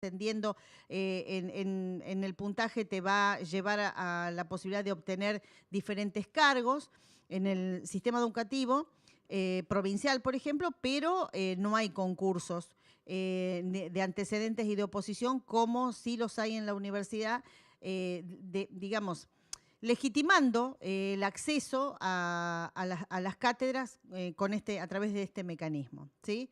ascendiendo en el puntaje te va a llevar a la posibilidad de obtener diferentes cargos en el sistema educativo provincial, por ejemplo, pero no hay concursos de antecedentes y de oposición como sí los hay en la universidad, digamos, legitimando el acceso a las cátedras a través de este mecanismo, ¿sí?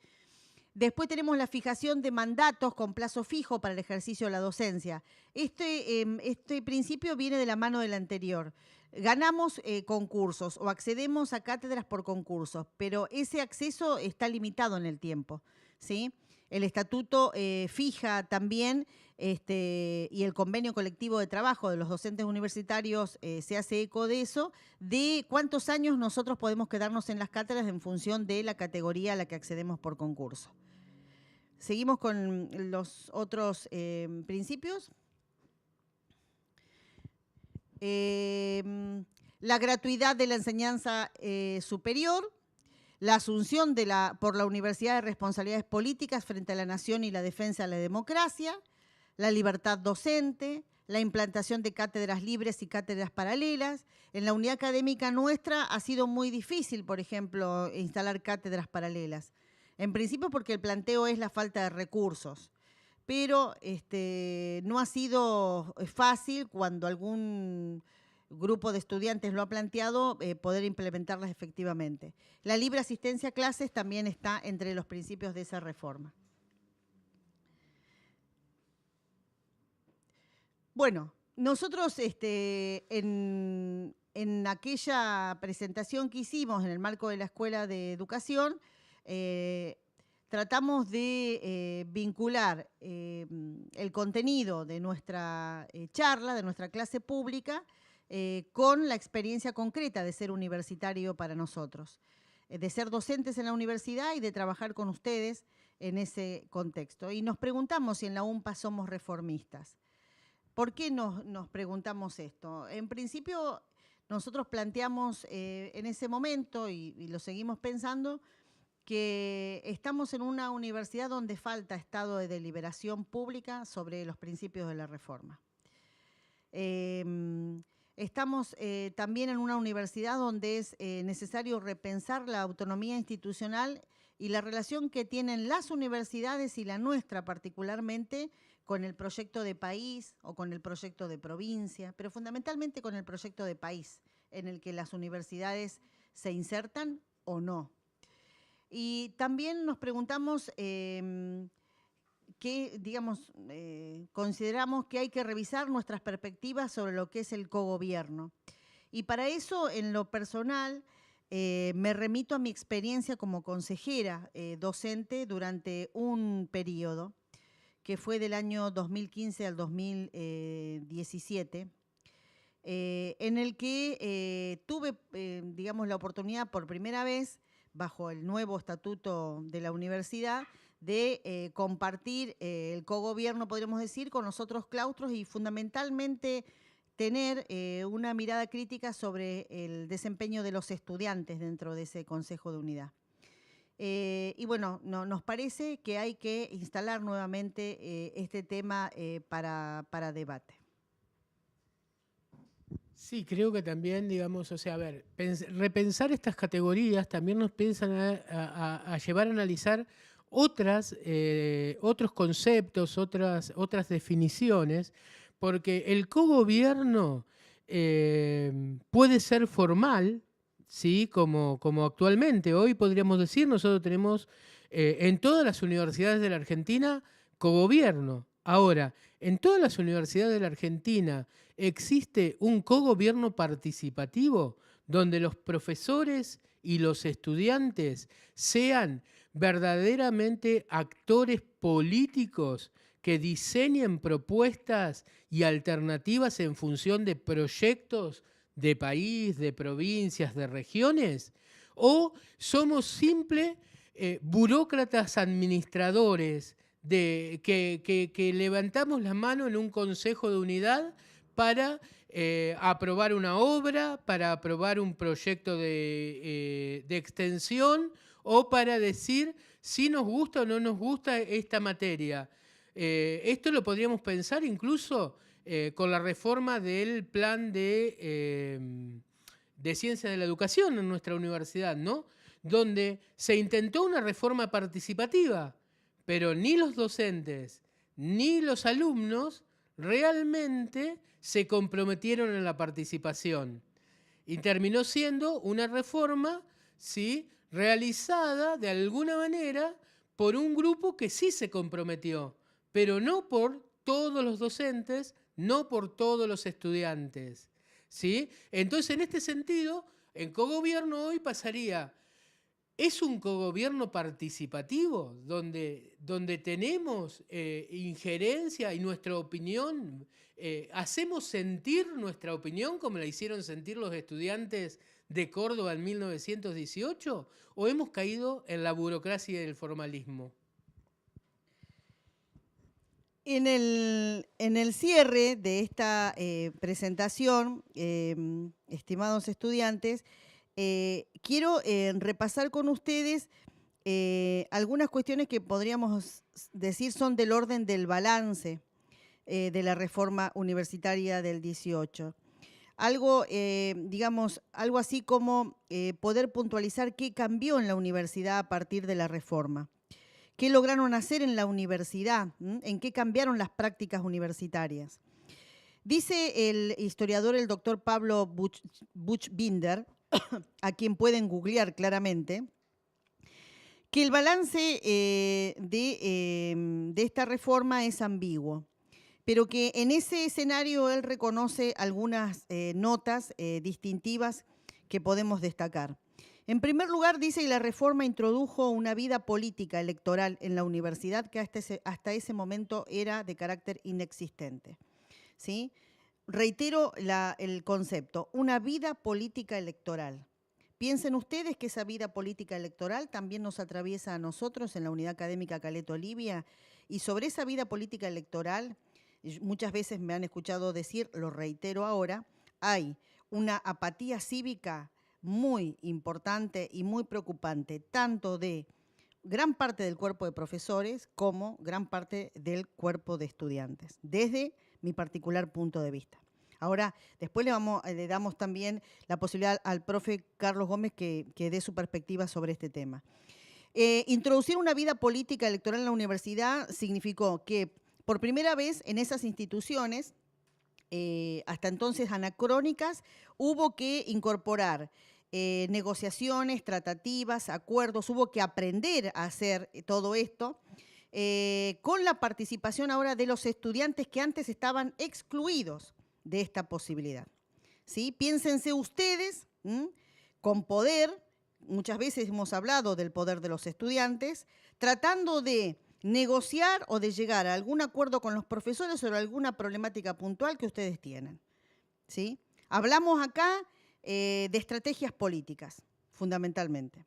Después tenemos la fijación de mandatos con plazo fijo para el ejercicio de la docencia. Este principio viene de la mano del anterior. Ganamos concursos o accedemos a cátedras por concursos, pero ese acceso está limitado en el tiempo, ¿sí? El estatuto fija también y el convenio colectivo de trabajo de los docentes universitarios se hace eco de eso, de cuántos años nosotros podemos quedarnos en las cátedras en función de la categoría a la que accedemos por concurso. Seguimos con los otros principios. La gratuidad de la enseñanza superior, la asunción por la universidad de responsabilidades políticas frente a la nación y la defensa de la democracia, la libertad docente, la implantación de cátedras libres y cátedras paralelas. En la unidad académica nuestra ha sido muy difícil, por ejemplo, instalar cátedras paralelas. En principio porque el planteo es la falta de recursos, pero no ha sido fácil cuando algún grupo de estudiantes lo ha planteado poder implementarlas efectivamente. La libre asistencia a clases también está entre los principios de esa reforma. Bueno, nosotros en aquella presentación que hicimos en el marco de la Escuela de Educación, tratamos de vincular el contenido de nuestra charla, de nuestra clase pública, con la experiencia concreta de ser universitario para nosotros, de ser docentes en la universidad y de trabajar con ustedes en ese contexto. Y nos preguntamos si en la UMPA somos reformistas. ¿Por qué nos preguntamos esto? En principio, nosotros planteamos en ese momento, y lo seguimos pensando, que estamos en una universidad donde falta estado de deliberación pública sobre los principios de la reforma. Estamos también en una universidad donde es necesario repensar la autonomía institucional y la relación que tienen las universidades y la nuestra particularmente con el proyecto de país o con el proyecto de provincia, pero fundamentalmente con el proyecto de país en el que las universidades se insertan o no. Y también nos preguntamos consideramos que hay que revisar nuestras perspectivas sobre lo que es el cogobierno. Y para eso, en lo personal, me remito a mi experiencia como consejera docente durante un periodo que fue del año 2015 al 2017, en el que tuve, la oportunidad por primera vez, bajo el nuevo estatuto de la universidad, de compartir el cogobierno, podríamos decir, con los otros claustros y fundamentalmente tener una mirada crítica sobre el desempeño de los estudiantes dentro de ese Consejo de Unidad. Y bueno, nos parece que hay que instalar nuevamente este tema para debate. Sí, creo que también, digamos, o sea, a ver, repensar estas categorías también nos piensan a llevar a analizar otros conceptos, otras definiciones, porque el cogobierno puede ser formal, ¿sí? Como actualmente. Hoy podríamos decir, nosotros tenemos en todas las universidades de la Argentina cogobierno. Ahora, en todas las universidades de la Argentina existe un cogobierno participativo donde los profesores y los estudiantes sean verdaderamente actores políticos que diseñen propuestas y alternativas en función de proyectos de país, de provincias, de regiones, o somos simples burócratas administradores que levantamos la mano en un consejo de unidad para aprobar una obra, para aprobar un proyecto de extensión o para decir si nos gusta o no nos gusta esta materia. Esto lo podríamos pensar incluso con la reforma del plan de ciencia de la educación en nuestra universidad, ¿no? Donde se intentó una reforma participativa, pero ni los docentes ni los alumnos realmente se comprometieron en la participación. Y terminó siendo una reforma, ¿sí?, realizada de alguna manera por un grupo que sí se comprometió, pero no por todos los docentes, no por todos los estudiantes, ¿sí? Entonces, en este sentido, en cogobierno hoy pasaría, ¿es un cogobierno participativo donde tenemos injerencia y nuestra opinión, hacemos sentir nuestra opinión como la hicieron sentir los estudiantes de Córdoba en 1918, o hemos caído en la burocracia y el formalismo? En el cierre de esta presentación, estimados estudiantes, quiero repasar con ustedes algunas cuestiones que podríamos decir son del orden del balance de la reforma universitaria del 18. Algo, algo así como poder puntualizar qué cambió en la universidad a partir de la reforma. ¿Qué lograron hacer en la universidad? ¿En qué cambiaron las prácticas universitarias? Dice el historiador, el doctor Pablo Buchbinder, a quien pueden googlear claramente, que el balance de esta reforma es ambiguo, pero que en ese escenario él reconoce algunas notas distintivas que podemos destacar. En primer lugar, dice que la reforma introdujo una vida política electoral en la universidad que hasta ese momento era de carácter inexistente, ¿sí? Reitero el concepto, una vida política electoral. Piensen ustedes que esa vida política electoral también nos atraviesa a nosotros en la Unidad Académica Caleta Olivia, y sobre esa vida política electoral, muchas veces me han escuchado decir, lo reitero ahora, hay una apatía cívica muy importante y muy preocupante, tanto de gran parte del cuerpo de profesores como gran parte del cuerpo de estudiantes, desde mi particular punto de vista. Ahora, después le damos también la posibilidad al profe Carlos Gómez que dé su perspectiva sobre este tema. Introducir una vida política electoral en la universidad significó que por primera vez en esas instituciones, hasta entonces anacrónicas, hubo que incorporar negociaciones, tratativas, acuerdos, hubo que aprender a hacer todo esto con la participación ahora de los estudiantes que antes estaban excluidos de esta posibilidad, ¿sí? Piénsense ustedes, con poder, muchas veces hemos hablado del poder de los estudiantes, tratando de negociar o de llegar a algún acuerdo con los profesores sobre alguna problemática puntual que ustedes tienen, ¿sí? Hablamos acá de estrategias políticas, fundamentalmente.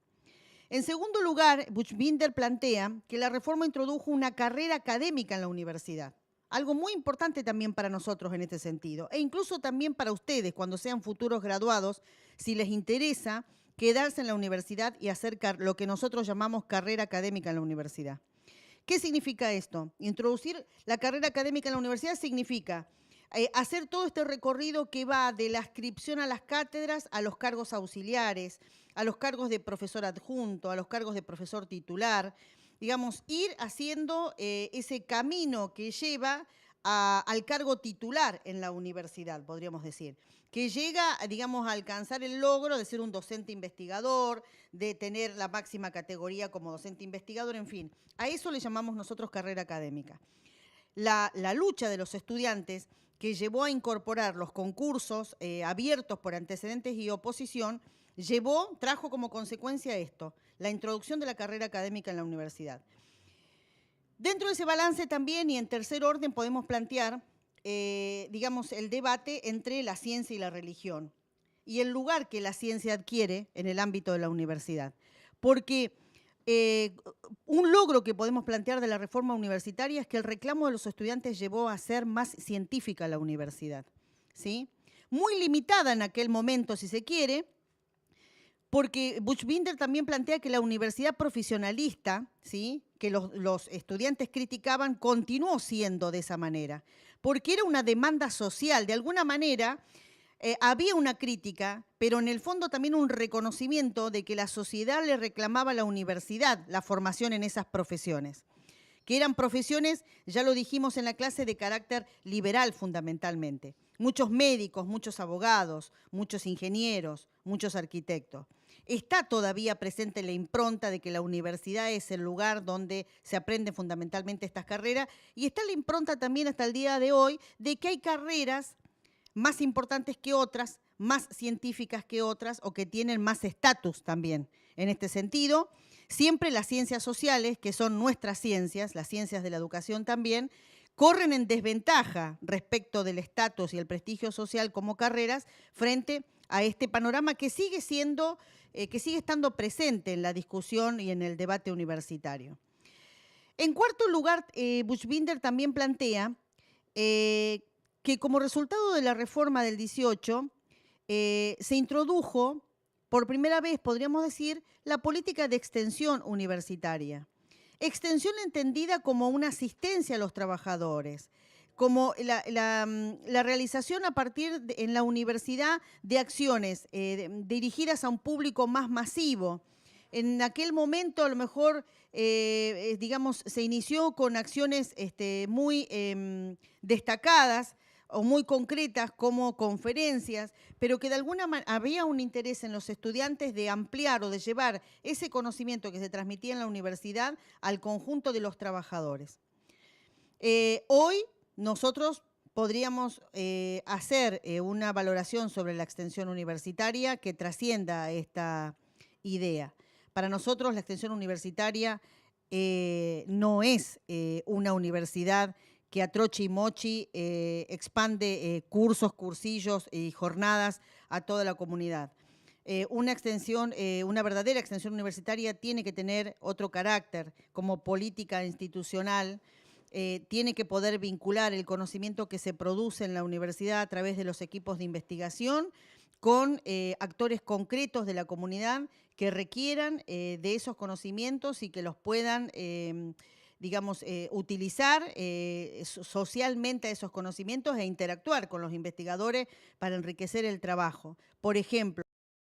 En segundo lugar, Buchbinder plantea que la reforma introdujo una carrera académica en la universidad, algo muy importante también para nosotros en este sentido, e incluso también para ustedes cuando sean futuros graduados, si les interesa quedarse en la universidad y hacer lo que nosotros llamamos carrera académica en la universidad. ¿Qué significa esto? Introducir la carrera académica en la universidad significa hacer todo este recorrido que va de la adscripción a las cátedras a los cargos auxiliares, a los cargos de profesor adjunto, a los cargos de profesor titular, digamos, ir haciendo ese camino que lleva al cargo titular en la universidad, podríamos decir, que llega, digamos, a alcanzar el logro de ser un docente investigador, de tener la máxima categoría como docente investigador, en fin. A eso le llamamos nosotros carrera académica. La lucha de los estudiantes que llevó a incorporar los concursos abiertos por antecedentes y oposición, trajo como consecuencia esto, la introducción de la carrera académica en la universidad. Dentro de ese balance también, y en tercer orden, podemos plantear, digamos, el debate entre la ciencia y la religión y el lugar que la ciencia adquiere en el ámbito de la universidad. Porque un logro que podemos plantear de la reforma universitaria es que el reclamo de los estudiantes llevó a ser más científica la universidad, ¿sí? Muy limitada en aquel momento, si se quiere, porque Buchbinder también plantea que la universidad profesionalista, ¿sí?, que los estudiantes criticaban, continuó siendo de esa manera, porque era una demanda social. De alguna manera había una crítica, pero en el fondo también un reconocimiento de que la sociedad le reclamaba a la universidad la formación en esas profesiones, que eran profesiones, ya lo dijimos en la clase, de carácter liberal fundamentalmente. Muchos médicos, muchos abogados, muchos ingenieros, muchos arquitectos. Está todavía presente la impronta de que la universidad es el lugar donde se aprenden fundamentalmente estas carreras, y está la impronta también hasta el día de hoy de que hay carreras más importantes que otras, más científicas que otras, o que tienen más estatus también. En este sentido, siempre las ciencias sociales, que son nuestras ciencias, las ciencias de la educación también, corren en desventaja respecto del estatus y el prestigio social como carreras frente a este panorama que sigue estando presente en la discusión y en el debate universitario. En cuarto lugar, Buchbinder también plantea que como resultado de la reforma del 18 se introdujo por primera vez, podríamos decir, la política de extensión universitaria. Extensión entendida como una asistencia a los trabajadores, como la realización a partir en la universidad de acciones dirigidas a un público más masivo. En aquel momento, a lo mejor, digamos, se inició con acciones muy destacadas o muy concretas como conferencias, pero que de alguna manera había un interés en los estudiantes de ampliar o de llevar ese conocimiento que se transmitía en la universidad al conjunto de los trabajadores. Hoy nosotros podríamos hacer una valoración sobre la extensión universitaria que trascienda esta idea. Para nosotros la extensión universitaria no es una universidad que a troche y mochi expande cursos, cursillos y jornadas a toda la comunidad. Una verdadera extensión universitaria tiene que tener otro carácter como política institucional, tiene que poder vincular el conocimiento que se produce en la universidad a través de los equipos de investigación con actores concretos de la comunidad que requieran de esos conocimientos y que los puedan digamos, utilizar socialmente esos conocimientos e interactuar con los investigadores para enriquecer el trabajo. Por ejemplo,